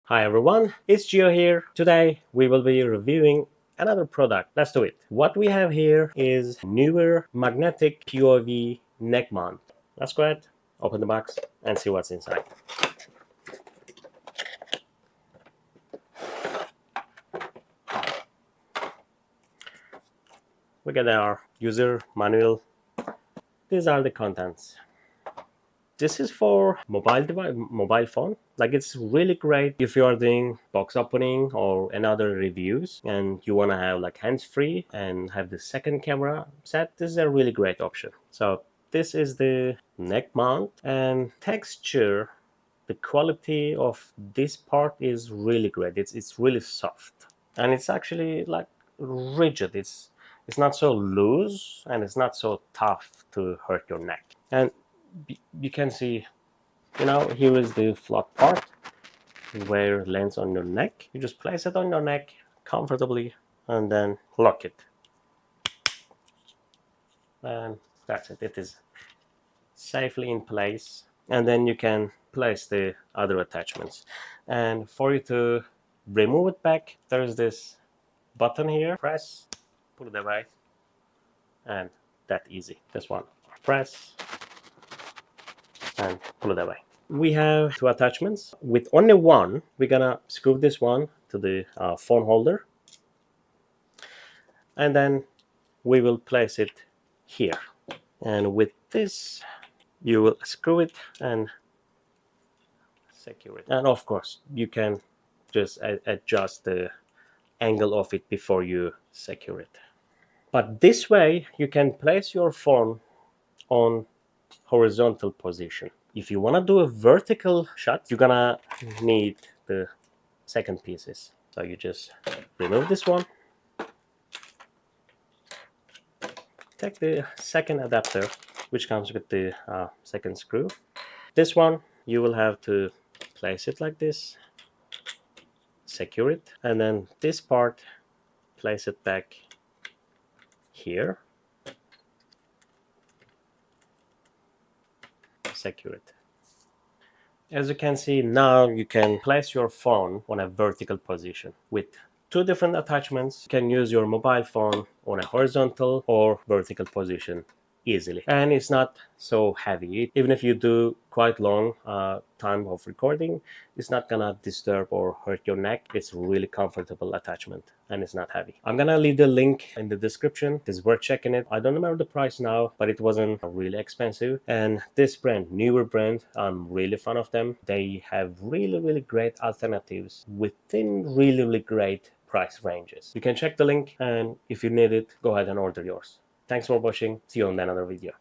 Hi everyone, it's Gio here. Today we will be reviewing another product. Let's do it. What we have here is Neewer magnetic POV neck mount. Let's go ahead, open the box and see what's inside. We get our user manual. These are the contents. This is for mobile phone. Like, it's really great if you are doing box opening or another reviews and you want to have like hands-free and have the second camera set. This is a really great option. So this is the neck mount, and texture, the quality of this part is really great. It's really soft, and it's actually like rigid. It's not so loose and it's not so tough to hurt your neck. And you can see, here is the flat part where it lands on your neck. You just place it on your neck comfortably and then lock it, and that's it. It is safely in place, and then you can place the other attachments. And for you to remove it back, there's this button here. Press, put it away, and that easy. This one, press and pull it away. We have two attachments. With only one, we're gonna screw this one to the phone holder, and then we will place it here. And with this, you will screw it and secure it. And of course, you can just adjust the angle of it before you secure it. But this way, you can place your phone on horizontal position. If you want to do a vertical shot, you're gonna need the second pieces. So you just remove this one, take the second adapter, which comes with the second screw. This one, you will have to place it like this, secure it, and then this part, place it back here, secure it. As you can see, now you can place your phone on a vertical position. With two different attachments, you can use your mobile phone on a horizontal or vertical position easily. And it's not so heavy. Even if you do quite long time of recording, it's not gonna disturb or hurt your neck. It's really comfortable attachment, and it's not heavy. I'm gonna leave the link in the description. It's worth checking it. I don't remember the price now, but it wasn't really expensive. And this brand, Neewer brand, I'm really fan of them. They have really great alternatives within really great price ranges. You can check the link, and if you need it, go ahead and order yours. Thanks for watching. See you on another video.